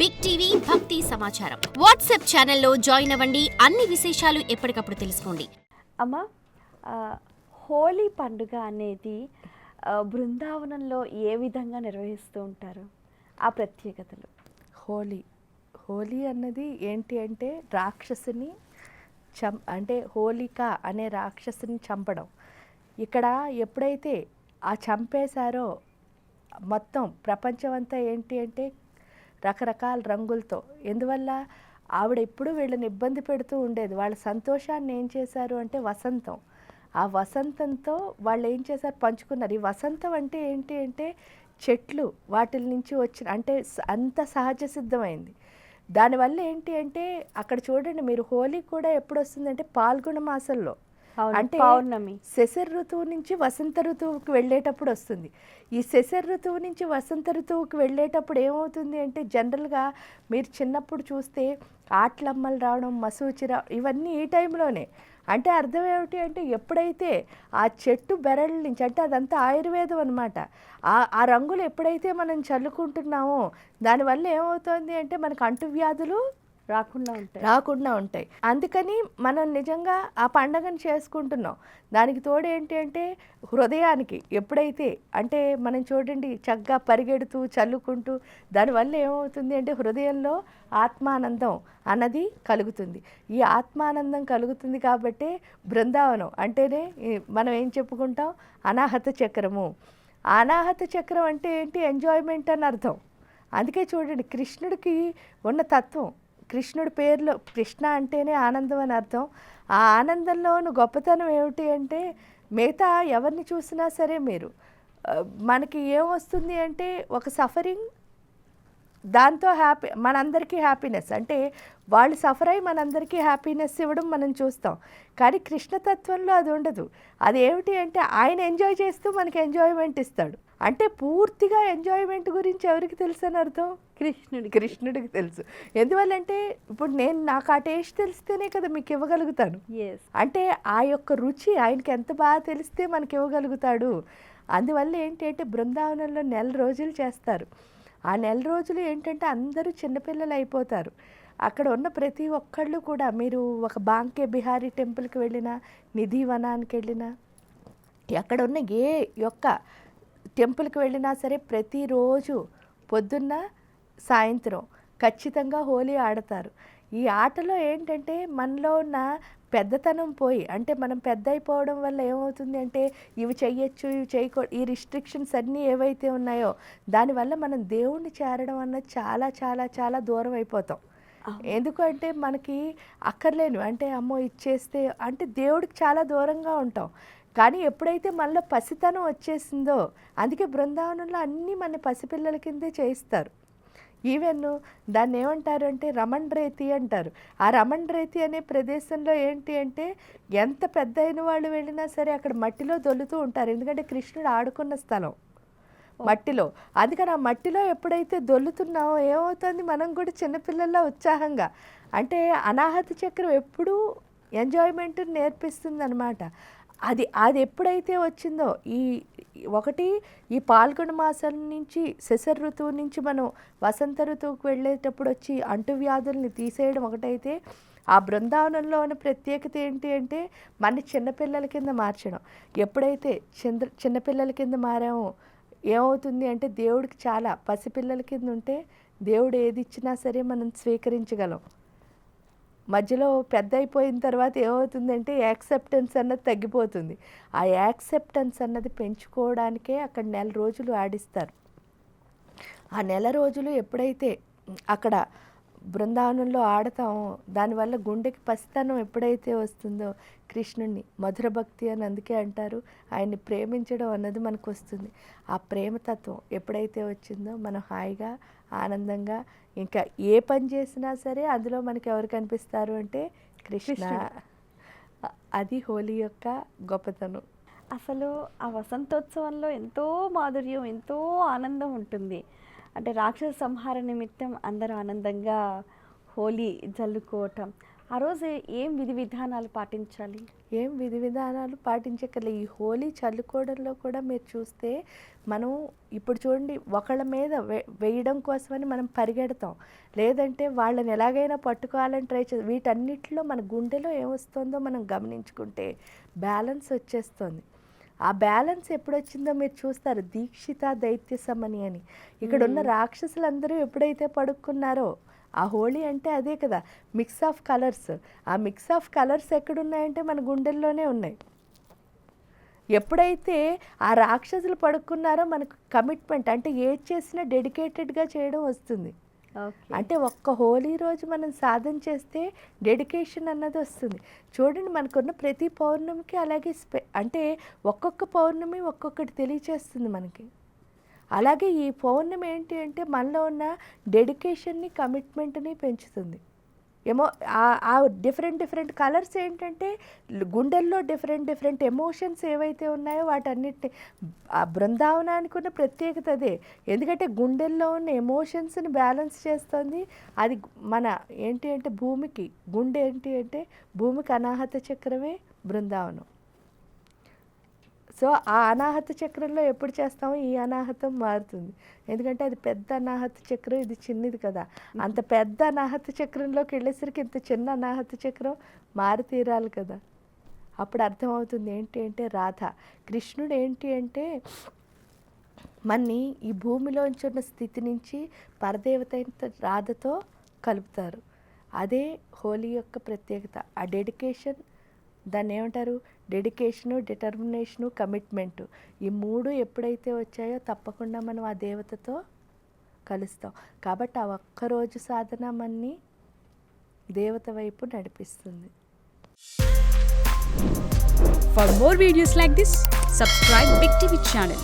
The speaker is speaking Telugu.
బిగ్ టీవీ భక్తి సమాచారం వాట్సాప్ ఛానల్లో జాయిన్ అవ్వండి. అన్ని విశేషాలు ఎప్పటికప్పుడు తెలుసుకోండి. అమ్మ, హోలీ పండుగ అనేది బృందావనంలో ఏ విధంగా నిర్వహిస్తూ ఉంటారు? ఆ ప్రత్యేకతలు. హోలీ అన్నది ఏంటి అంటే రాక్షసుని అంటే హోలిక అనే రాక్షసుని చంపడం. ఇక్కడ ఎప్పుడైతే ఆ చంపేశారో మొత్తం ప్రపంచం అంతా ఏంటి అంటే రకరకాల రంగులతో. ఎందువల్ల ఆవిడ ఎప్పుడు వీళ్ళని ఇబ్బంది పెడుతూ ఉండేది. వాళ్ళ సంతోషాన్ని ఏం చేశారు అంటే వసంతం. ఆ వసంతంతో వాళ్ళు ఏం చేశారు, పంచుకున్నారు. ఈ వసంతం అంటే ఏంటి అంటే చెట్లు వాటి నుంచి వచ్చిన అంటే అంత సహజ సిద్ధమైంది. దానివల్ల ఏంటి అంటే అక్కడ చూడండి మీరు, హోలీ కూడా ఎప్పుడు వస్తుందంటే పాల్గొన మాసంలో, అంటే పౌర్ణమి. శశిర్ ఋతువు నుంచి వసంత ఋతువుకి వెళ్ళేటప్పుడు వస్తుంది. ఈ శశిర్ ఋతువు నుంచి వసంత ఋతువుకి వెళ్ళేటప్పుడు ఏమవుతుంది అంటే జనరల్గా మీరు చిన్నప్పుడు చూస్తే ఆట్లమ్మలు రావడం, మసూచి ఇవన్నీ ఈ టైంలోనే. అంటే అర్థం ఏమిటి అంటే ఎప్పుడైతే ఆ చెట్టు బెరళ్ళ నుంచి, అంటే అదంతా ఆయుర్వేదం అనమాట, ఆ రంగులు ఎప్పుడైతే మనం చల్లుకుంటున్నామో దానివల్ల ఏమవుతుంది అంటే మనకు అంటువ్యాధులు రాకుండా ఉంటాయి. అందుకని మనం నిజంగా ఆ పండగను చేసుకుంటున్నాం. దానికి తోడు ఏంటి అంటే హృదయానికి ఎప్పుడైతే అంటే మనం చూడండి చక్కగా పరిగెడుతూ చల్లుకుంటూ, దానివల్ల ఏమవుతుంది అంటే హృదయంలో ఆత్మానందం అన్నది కలుగుతుంది. ఈ ఆత్మానందం కలుగుతుంది కాబట్టి బృందావనం అంటేనే మనం ఏం చెప్పుకుంటాం, అనాహత చక్రము. అనాహత చక్రం అంటే ఏంటి, ఎంజాయ్మెంట్ అని అర్థం. అందుకే చూడండి కృష్ణుడికి ఉన్న తత్వం, కృష్ణుడి పేరులో కృష్ణ అంటేనే ఆనందం అని అర్థం. ఆ ఆనందంలోని గొప్పతనం ఏమిటి అంటే మిగతా ఎవరిని చూసినా సరే మీరు మనకి ఏమొస్తుంది అంటే ఒక సఫరింగ్, దాంతో హ్యాపీ, మనందరికీ హ్యాపీనెస్. అంటే వాళ్ళు సఫర్ అయ్యి మనందరికీ హ్యాపీనెస్ ఇవ్వడం మనం చూస్తాం. కానీ కృష్ణతత్వంలో అది ఉండదు. అది ఏమిటి అంటే ఆయన ఎంజాయ్ చేస్తూ మనకి ఎంజాయ్మెంట్ ఇస్తాడు. అంటే పూర్తిగా ఎంజాయ్మెంట్ గురించి ఎవరికి తెలుసు అని అర్థం, కృష్ణుడికి తెలుసు. ఎందువల్లంటే ఇప్పుడు నాకు ఆ టేస్ట్ తెలిస్తేనే కదా మీకు ఇవ్వగలుగుతాను. అంటే ఆ యొక్క రుచి ఆయనకి ఎంత బాగా తెలిస్తే మనకి ఇవ్వగలుగుతాడు. అందువల్ల ఏంటి అంటే బృందావనంలో 1 నెల రోజులు చేస్తారు. ఆ 1 నెల రోజులు ఏంటంటే అందరూ చిన్నపిల్లలు అయిపోతారు. అక్కడ ఉన్న ప్రతి ఒక్కళ్ళు కూడా, మీరు ఒక బాంకే బిహారీ టెంపుల్కి వెళ్ళినా, నిధి వనానికి వెళ్ళినా, ఎక్కడ ఉన్న ఏ యొక్క టెంపుల్కి వెళ్ళినా సరే ప్రతిరోజు పొద్దున్న సాయంత్రం ఖచ్చితంగా హోలీ ఆడతారు. ఈ ఆటలో ఏంటంటే మనలో ఉన్న పెద్దతనం పోయి, అంటే మనం పెద్ద అయిపోవడం వల్ల ఏమవుతుంది అంటే ఇవి చెయ్యొచ్చు ఇవి చేయకూడదు, ఈ రిస్ట్రిక్షన్స్ అన్నీ ఏవైతే ఉన్నాయో దానివల్ల మనం దేవుణ్ణి చేరడం అన్నది చాలా చాలా చాలా దూరం అయిపోతాం. ఎందుకంటే మనకి అక్కర్లేను, అంటే అమ్మో ఇచ్చేస్తే అంటే దేవుడికి చాలా దూరంగా ఉంటాం. కానీ ఎప్పుడైతే మనలో పసితనం వచ్చేసిందో, అందుకే బృందావనంలో అన్నీ మన పసిపిల్లల కిందే చేయిస్తారు. ఈవెన్ దాన్ని ఏమంటారు అంటే రమణ్ రేతి అంటారు. ఆ రమణ్ రేతి అనే ప్రదేశంలో ఏంటి అంటే ఎంత పెద్ద అయిన వాళ్ళు వెళ్ళినా సరే అక్కడ మట్టిలో దొల్లుతూ ఉంటారు. ఎందుకంటే కృష్ణుడు ఆడుకున్న స్థలం మట్టిలో. అందుకని ఆ మట్టిలో ఎప్పుడైతే దొల్లుతున్నామో ఏమవుతుంది, మనం కూడా చిన్నపిల్లల్లో ఉత్సాహంగా, అంటే అనాహత చక్రం ఎప్పుడూ ఎంజాయ్మెంట్ నేర్పిస్తుంది అనమాట. అది ఎప్పుడైతే వచ్చిందో ఈ పాల్గొన మాసం నుంచి శశిర్ ఋతువు నుంచి మనం వసంత ఋతువుకు వెళ్ళేటప్పుడు వచ్చి అంటువ్యాధుల్ని తీసేయడం ఒకటైతే, ఆ బృందావనంలో ఉన్న ప్రత్యేకత ఏంటి అంటే మన చిన్నపిల్లల కింద మార్చడం. ఎప్పుడైతే చిన్నపిల్లల కింద మారామో ఏమవుతుంది అంటే దేవుడికి చాలా పసిపిల్లల కింద ఉంటే దేవుడు ఏది ఇచ్చినా సరే మనం స్వీకరించగలం. మధ్యలో పెద్ద అయిపోయిన తర్వాత ఏమవుతుందంటే యాక్సెప్టెన్స్ అన్నది తగ్గిపోతుంది. ఆ యాక్సెప్టెన్స్ అన్నది పెంచుకోవడానికే అక్కడ 1 నెల రోజులు ఆడిస్తారు. ఆ 1 నెల రోజులు ఎప్పుడైతే అక్కడ బృందావనంలో ఆడతామో దానివల్ల గుండెకి పసితనం ఎప్పుడైతే వస్తుందో కృష్ణుణ్ణి, మధుర భక్తి అని అందుకే అంటారు, ఆయన్ని ప్రేమించడం అన్నది మనకు వస్తుంది. ఆ ప్రేమతత్వం ఎప్పుడైతే వచ్చిందో మనం హాయిగా ఆనందంగా ఇంకా ఏ పని చేసినా సరే అందులో మనకి ఎవరు కనిపిస్తారు అంటే కృష్ణ. అది హోలీ యొక్క గొప్పతనం. అసలు ఆ వసంతోత్సవంలో ఎంతో మాధుర్యం, ఎంతో ఆనందం ఉంటుంది. అంటే రాక్షస సంహార నిమిత్తం అందరూ ఆనందంగా హోలీ జల్లుకోవటం, ఆ రోజు ఏం విధి విధానాలు పాటించాలి? ఏం విధి విధానాలు పాటించక్కర్లే. ఈ హోలీ చల్లుకోవడంలో కూడా మీరు చూస్తే మనం ఇప్పుడు చూడండి, ఒకళ్ళ మీద వేయడం కోసమని మనం పరిగెడతాం, లేదంటే వాళ్ళని ఎలాగైనా పట్టుకోవాలని ట్రై చే వీటన్నిటిలో మన గుండెలో ఏమొస్తుందో మనం గమనించుకుంటే బ్యాలెన్స్ వచ్చేస్తుంది. ఆ బ్యాలెన్స్ ఎప్పుడొచ్చిందో మీరు చూస్తారు. దీక్షిత దైత్య సమని అని ఇక్కడ ఉన్న రాక్షసులందరూ ఎప్పుడైతే పడుకున్నారో, ఆ హోలీ అంటే అదే కదా, మిక్స్ ఆఫ్ కలర్స్. ఆ మిక్స్ ఆఫ్ కలర్స్ ఎక్కడున్నాయంటే మన గుండెల్లోనే ఉన్నాయి. ఎప్పుడైతే ఆ రాక్షసులు పడుకున్నారో మనకు కమిట్మెంట్ అంటే ఏది చేసినా డెడికేటెడ్గా చేయడం వస్తుంది. అంటే ఒక్క హోలీ రోజు మనం సాధన చేస్తే డెడికేషన్ అన్నది వస్తుంది. చూడండి, మనకున్న ప్రతి పౌర్ణమికి అలాగే అంటే ఒక్కొక్క పౌర్ణమి ఒక్కొక్కటి తెలియచేస్తుంది మనకి. అలాగే ఈ పౌర్ణమి ఏంటి అంటే మనలో ఉన్న డెడికేషన్ని, కమిట్మెంట్ని పెంచుతుంది. ఆ డిఫరెంట్ కలర్స్ ఏంటంటే గుండెల్లో డిఫరెంట్ ఎమోషన్స్ ఏవైతే ఉన్నాయో వాటన్నిటిని, ఆ బృందావనానికి ఉన్న ప్రత్యేకత అదే. ఎందుకంటే గుండెల్లో ఉన్న ఎమోషన్స్ని బ్యాలెన్స్ చేస్తుంది. అది మన ఏంటి అంటే భూమికి, గుండె ఏంటి అంటే భూమికి అనాహత చక్రమే బృందావనం. సో ఆ అనాహత చక్రంలో ఎప్పుడు చేస్తామో ఈ అనాహతం మారుతుంది. ఎందుకంటే అది పెద్ద అనాహత చక్రం, ఇది చిన్నది కదా. అంత పెద్ద అనాహత చక్రంలోకి వెళ్ళేసరికి ఇంత చిన్న అనాహత చక్రం మారి తీరాలి కదా. అప్పుడు అర్థమవుతుంది ఏంటి అంటే రాధ, కృష్ణుడు ఏంటి అంటే మన్ని ఈ భూమిలోంచి ఉన్న స్థితి నుంచి పరదేవత అయిన రాధతో కలుపుతారు. అదే హోలీ యొక్క ప్రత్యేకత. ఆ డెడికేషన్, దాన్ని ఏమంటారు, డెడికేషను, డిటర్మినేషను, కమిట్మెంటు, ఈ మూడు ఎప్పుడైతే వచ్చాయో తప్పకుండా మనం ఆ దేవతతో కలుస్తాం. కాబట్టి ఆ ఒక్కరోజు సాధన మన్ని దేవత వైపు నడిపిస్తుంది. For more videos like this, subscribe Big TV channel.